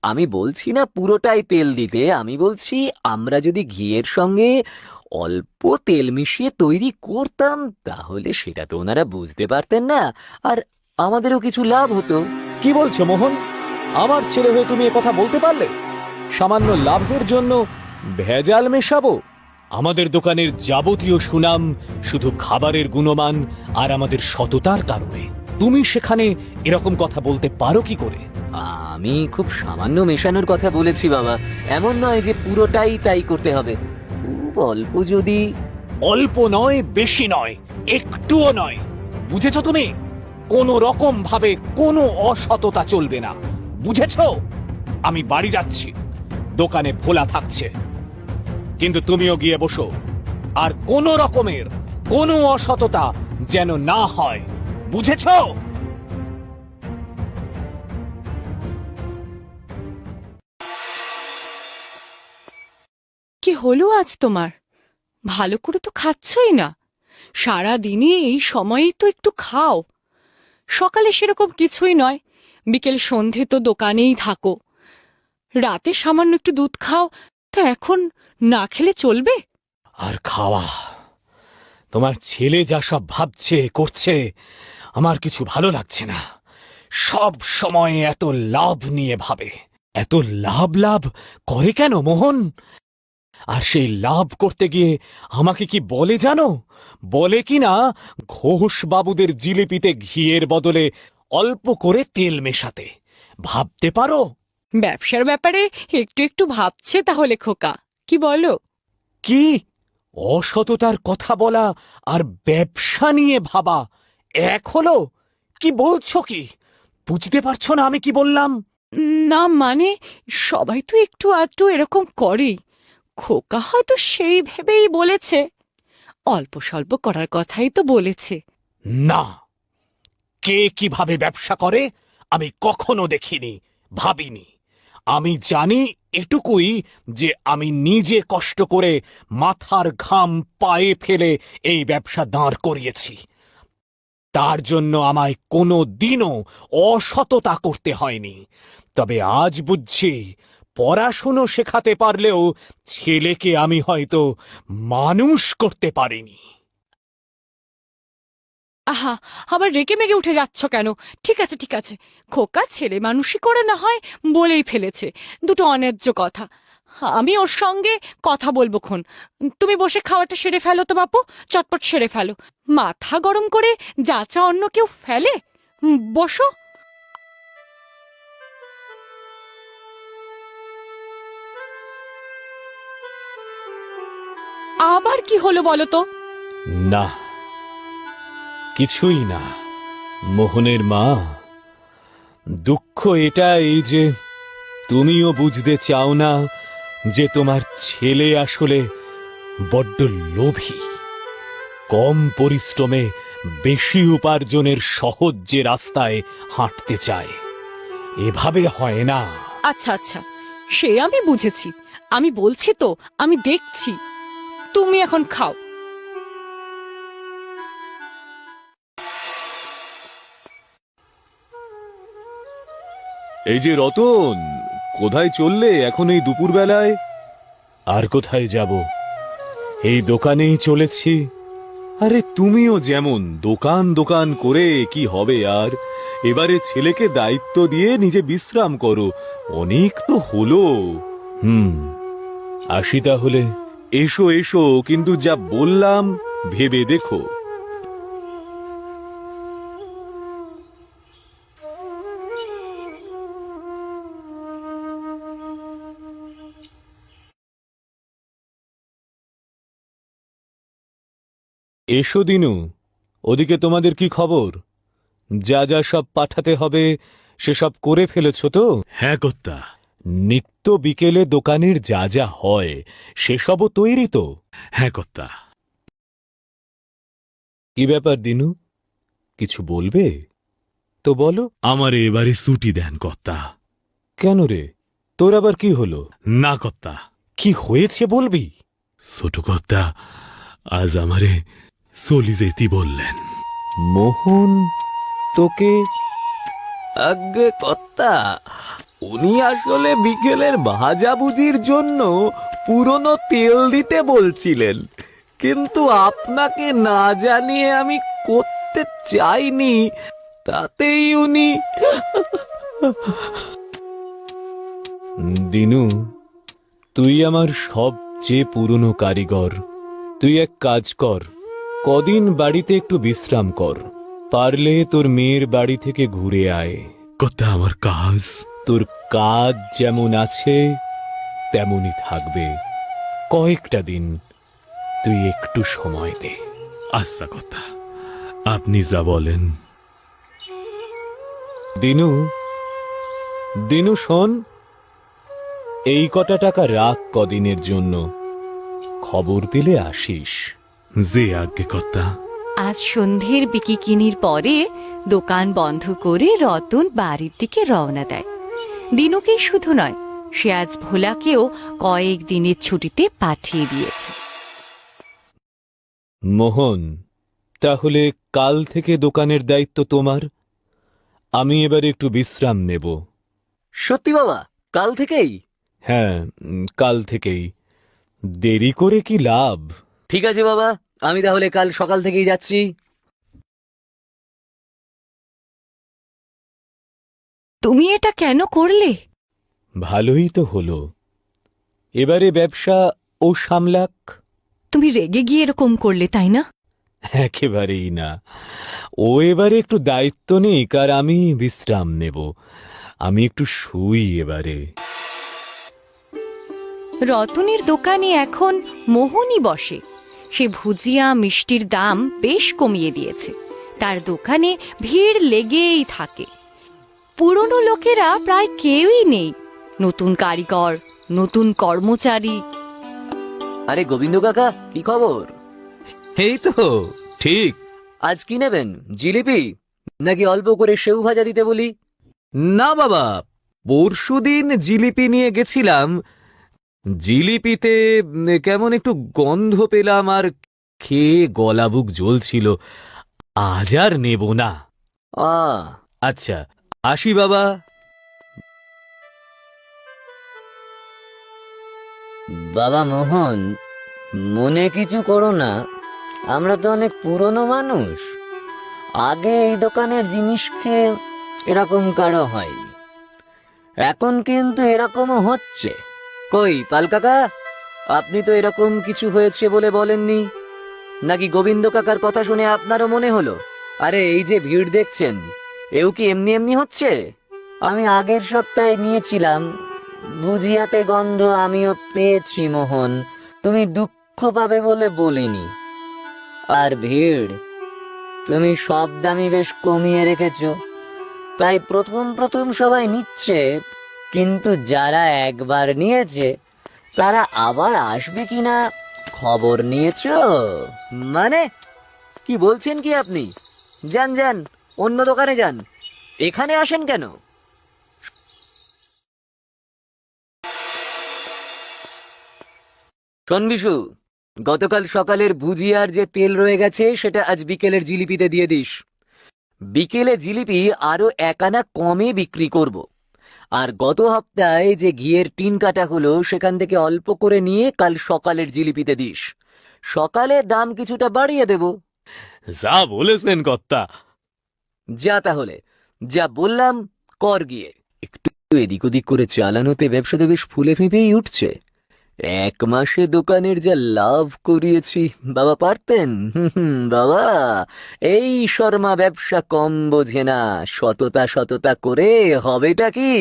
আমি বলছি না পুরোটাই তেল দিতে, আমি বলছি আমরা যদি ঘিয়ের সঙ্গে অল্প তেল মিশিয়ে তৈরি করতাম তাহলে সেটা তো ওনারা বুঝতে পারতেন না, আর আমাদেরও কিছু লাভ হতো। কি বলছো মোহন? আমার ছেলে হয়ে তুমি কথা বলতে পারলে? সামান্য লাভের জন্য ভেজাল মেশাবো? আমাদের দোকানের যাবতীয় সুনাম শুধু খাবারের গুণমান আর আমাদের সততার কারণে। তুমি সেখানে এরকম কথা বলতে পারো কি করে? আমি খুব সামান্য মেশানোর কথা বলেছি বাবা, এমন নয় যে পুরোটাই তাই করতে হবে, খুব অল্প যদি। অল্প নয়, বেশি নয়, একটুও নয়। বুঝেছো তুমি? কোনো রকম ভাবে কোনো অসততা চলবে না, বুঝেছো? আমি বাড়ি যাচ্ছি, দোকানে ভোলা থাকছে, কিন্তু তুমিও গিয়ে বসো। আর কোনো রকমের কোনো অসততা যেন না হয়, বুঝেছো? কি হলো আজ তোমার? ভালো করে তো খাচ্ছই না। সারা দিনে এই সময়েই তো একটু খাও। সকালে সেরকম কিছুই নয়, বিকেল সন্ধে তো দোকানেই থাকো। রাতে সামান্য একটু দুধ খাও, তা এখন না খেলে চলবে? আর খাওয়া, তোমার ছেলে যা সব ভাবছে করছে আমার কিছু ভালো লাগছে না। সব সময় এত লাভ নিয়ে ভাবে। এত লাভ লাভ করে কেন মোহন? আর সেই লাভ করতে গিয়ে আমাকে কি বলে জানো? বলে কি না, ঘোষ বাবুদের জিলিপিতে ঘিয়ের বদলে অল্প করে তেল মেশাতে। ভাবতে পারো? ব্যবসার ব্যাপারে একটু একটু ভাবছে তাহলে খোকা, কি বলো? কি অসততার কথা বলা আর ব্যবসা নিয়ে ভাবা এক হলো? কি বলছো কি? বুঝতে পারছো না আমি কি বললাম? না মানে, সবাই তো একটু আধটু এরকম করেই। খোকা হয়তো সেই ভেবেই বলেছে। অল্প স্বল্প করার কথাই তো বলেছে। না, কে কিভাবে ব্যবসা করে আমি কখনো দেখিনি, ভাবিনি। আমি জানি এটুকুই যে আমি নিজে কষ্ট করে মাথার ঘাম পায়ে ফেলে এই ব্যবসা দাঁড় করিয়েছি। তার জন্য আমায় কোনো দিনও অসততা করতে হয়নি। তবে আজ বুঝছি, পড়াশুনো শেখাতে পারলেও ছেলেকে আমি হয়তো মানুষ করতে পারিনি। আহা, আবার রেগে মেগে উঠে যাচ্ছ কেন? ঠিক আছে ঠিক আছে, খোকা ছেলে মানুষই করে না হয় বলেই ফেলেছে দুটো অন্যায্য কথা। আমি ওর সঙ্গে কথা বলবো খন। তুমি বসে খাওয়াটা সেরে ফেলো তো বাপু, চটপট সেরে ফেলো। মাথা গরম করে যা চা অন্য কেউ ফেলে। বসো। আবার কি হলো বলো তো? না, কিছুই না মোহনের মা। দুঃখ এটাই যে তুমিও বুঝতে চাও না যে তোমার ছেলে আসলে বড্ড লোভী। কম পরিশ্রমে বেশি উপার্জনের সহজ যে রাস্তায় হাঁটতে চায়। এভাবে হয় না। আচ্ছা আচ্ছা, সে আমি বুঝেছি। আমি বলছি তো, আমি দেখছি। তুমি এখন খাও। এই যে রতন, কোথায় চললে এখন এই দুপুর বেলায়? আর কোথায় যাব, এই দোকানেই চলেছি। আরে তুমিও যেমন দোকান দোকান করে কি হবে আর? এবারে ছেলেকে দায়িত্ব দিয়ে নিজে বিশ্রাম করো, অনেক তো হলো। আসি তাহলে। এসো এসো, কিন্তু যা বললাম ভেবে দেখো। এসো দিনু, ওদিকে তোমাদের কি খবর? যা যা সব পাঠাতে হবে সেসব করে ফেলেছ তো? হ্যাঁ কর্তা। নিত্য বিকেলে দোকানের যা যা হয় সেসবও তৈরি তো? হ্যাঁ কর্তা। কি ব্যাপার দিনু, কিছু বলবে তো বলো। আমার এবারে ছুটি দেন কর্তা। কেন রে, তোর আবার কি হলো? না কর্তা। কি হয়েছে বলবি? ছোট কর্তা আজ আমারে চলি যেতে বললেন। মোহন তোকে? আজ্ঞে কর্তা, উনি আসলে বিকেলের ভাজাভুজির জন্য পুরনো তেল দিতে বলছিলেন, কিন্তু আপনাকে না জানিয়ে আমি করতে চাইনি, তাতেই উনি। দিনু, তুই আমার সবচেয়ে পুরনো কারিগর। তুই এক কাজ কর, কদিন বাড়িতে একটু বিশ্রাম কর। পারলে তোর মেয়ের বাড়ি থেকে ঘুরে আয়। কথা আমার কাজ। তোর কাজ যেমন আছে তেমনই থাকবে। কয়েকটা দিন তুই একটু সময় দে। আচ্ছা কথা, আপনি যা বলেন। দিনু, দিনু শোন, এই কটা টাকা রাখ কদিনের জন্য, খবর পেলে আসিস। যে আজ্ঞে কথা। আজ সন্ধ্যের বিকিকিনির পরে দোকান বন্ধ করে রতন বাড়ির দিকে রওনা দেয়। দিনুকে শুধু নয়, সে আজ ভোলাকেও কয়েক দিনের ছুটিতে পাঠিয়ে দিয়েছে। মোহন, তাহলে কাল থেকে দোকানের দায়িত্ব তোমার। আমি এবার একটু বিশ্রাম নেব। সত্যি বাবা, কাল থেকেই? হ্যাঁ, কাল থেকেই। দেরি করে কি লাভ? ঠিক আছে বাবা, আমি তাহলে কাল সকাল থেকেই যাচ্ছি। তুমি এটা কেন করলে? ভালোই তো হলো, এবারে ব্যবসা ও সামলাক। তুমি রেগে গিয়ে এরকম করলে, তাই না? একেবারেই না, ও এবারে একটু দায়িত্ব নিক আর আমি বিশ্রাম নেব। আমি একটু শুই এবারে। রতনের দোকানে এখন মোহনই বসে। সে ভুজিয়া মিষ্টির দাম বেশ কমিয়ে দিয়েছে। তার দোকানে ভিড় লেগেই থাকে। পুরনো লোকেরা প্রায় কেউই নেই। নতুন কারিগর, নতুন কর্মচারী। আরে গোবিন্দ কাকা, কি খবর? এই তো ঠিক। আজ কি নেবেন, জিলিপি নাকি অল্প করে সেউ ভাজা দিতে বলি? না বাবা, পরশুদিন জিলিপি নিয়ে গেছিলাম, জিলিপিতে কেমন একটু গন্ধ পেলাম আর খেয়ে গলা বুক জ্বলছিল। আজ আর নেব না। আচ্ছা, আসি বাবা। বাবা মোহন, মনে কিছু করো না, আমরা তো অনেক পুরনো মানুষ। আগে এই দোকানের জিনিস খেয়ে এরকম কারো হয়নি, এখন কিন্তু এরকমও হচ্ছে। কই পাল কাকা, আপনি তো এরকম কিছু হয়েছে বলে বলেননি, নাকি গোবিন্দ কাকার কথা শুনে আপনারও মনে হলো? আরে এই যে ভিড় দেখছেন, এও কি এমনি এমনি হচ্ছে? আমি আগের সপ্তাহে নিয়েছিলাম, ভুজিয়াতে গন্ধ আমিও পেয়েছি মোহন, তুমি দুঃখ পাবে বলে বলিনি। আর ভিড়, তুমি সব দামই বেশ কমিয়ে রেখেছ, তাই প্রথম প্রথম সবাই নিচ্ছে, কিন্তু যারা একবার নিয়েছে তারা আবার আসবে কিনা খবর নিয়েছ? মানে কি বলছেন কি আপনি? যান যান, অন্য দোকানে যান, এখানে আসেন কেন? শোন বিশু, গতকাল সকালের ভুজিয়ার যে তেল রয়ে গেছে সেটা আজ বিকেলের জিলিপিতে দিয়ে দিস। বিকেলে জিলিপি আরো 1 আনা কমে বিক্রি করব। আর গত সপ্তাহে যে ঘিয়ের টিন কাটা হলো সেখান থেকে অল্প করে নিয়ে কাল সকালের জিলিপিতে দিস। সকালে দাম কিছুটা বাড়িয়ে দেব। যা বলেছেন কর্তা। যা তাহলে, যা বললাম কর গিয়ে। একটু এদিক ওদিক করে চালানোতে ব্যবসা তো বেশ ফুলে ফেঁপেই উঠছে। 1 মাসে দোকানের যা লাভ করিয়েছি, বাবা পারতেন? বাবা, এই শর্মা ব্যবসা কম বোঝে না, সততা সততা করে হবেটা কি?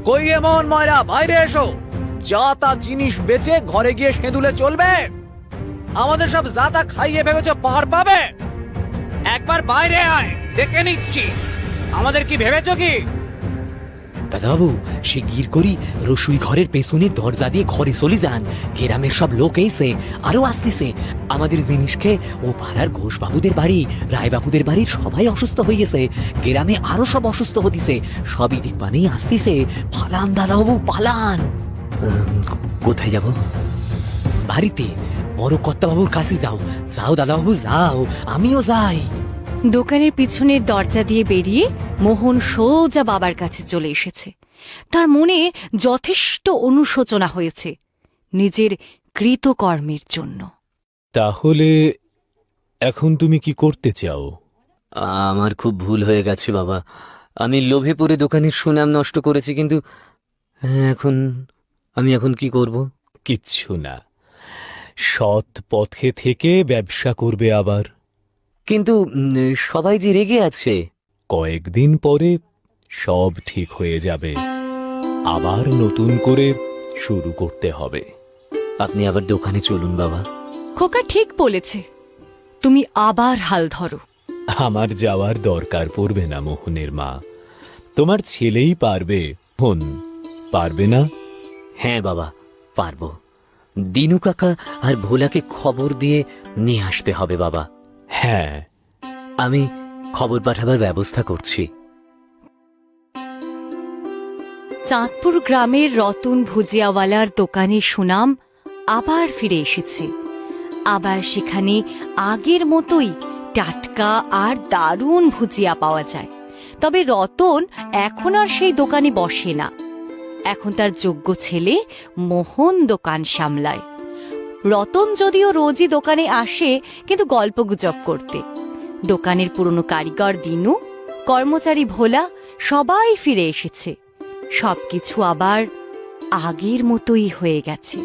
কই এমন ময়রা, বাইরে এসো। যা তা জিনিস বেচে ঘরে গিয়ে সেঁদুলে চলবে? আমাদের সব জাতা খাইয়ে ভেবেছো পার পাবে? একবার বাইরে আয়, দেখে নিচ্ছি আমাদের কি ভেবেছো কি। দাদাবাবু, শিগগির করি রসুই ঘরের পেছনের দরজা দিয়ে ঘরে চলে যান। গ্রামের সব লোক এসে আরো আসতেছে। আমাদের জিনিস খেয়ে ও পাড়ার ঘোষবাবুদের বাড়ি, রায়বাবুদের বাড়ির সবাই অসুস্থ হইয়েছে। গ্রামে আরো সব অসুস্থ হতিছে, সবই দিক পানেই আসতেছে। পালান দাদাবাবু, পালান। কোথায় যাব? বাড়িতে বড় কর্তাবাবুর কাছে যাও। যাও দাদাবাবু যাও, আমিও যাই। দোকানের পিছনের দরজা দিয়ে বেরিয়ে মোহন সোজা বাবার কাছে চলে এসেছে। তার মনে যথেষ্ট অনুশোচনা হয়েছে নিজের কৃতকর্মের জন্য। তাহলে এখন তুমি কি করতে চাও? আমার খুব ভুল হয়ে গেছে বাবা। আমি লোভে পড়ে দোকানের সুনাম নষ্ট করেছি, কিন্তু আমি এখন কি করব? কিচ্ছু না, সৎ পথে থেকে ব্যবসা করবে আবার। কিন্তু সবাই যে রেগে আছে। কয়েকদিন পরে সব ঠিক হয়ে যাবে, আবার নতুন করে শুরু করতে হবে। আপনি আবার দোকানে চলুন বাবা। খোকা ঠিক বলেছে, তুমি আবার হাল ধরো। আমার যাওয়ার দরকার পড়বে না মোহনের মা, তোমার ছেলেই পারবে। হন পারবে না? হ্যাঁ বাবা, পারবো। দিনু কাকা আর ভোলাকে খবর দিয়ে নিয়ে আসতে হবে বাবা। হ্যাঁ, আমি খবর পাঠাবার ব্যবস্থা করছি। চাঁদপুর গ্রামের রতন ভুজিয়াওয়ালার দোকানের সুনাম আবার ফিরে এসেছে। আবার সেখানে আগের মতোই টাটকা আর দারুণ ভুজিয়া পাওয়া যায়। তবে রতন এখন আর সেই দোকানে বসে না। এখন তার যোগ্য ছেলে মোহন দোকান সামলায়। রতন যদিও রোজই দোকানে আসে, কিন্তু গল্পগুজব করতে। দোকানের পুরনো কারিগর দিনু, কর্মচারী ভোলা সবাই ফিরে এসেছে। সবকিছু আবার আগের মতোই হয়ে গেছে।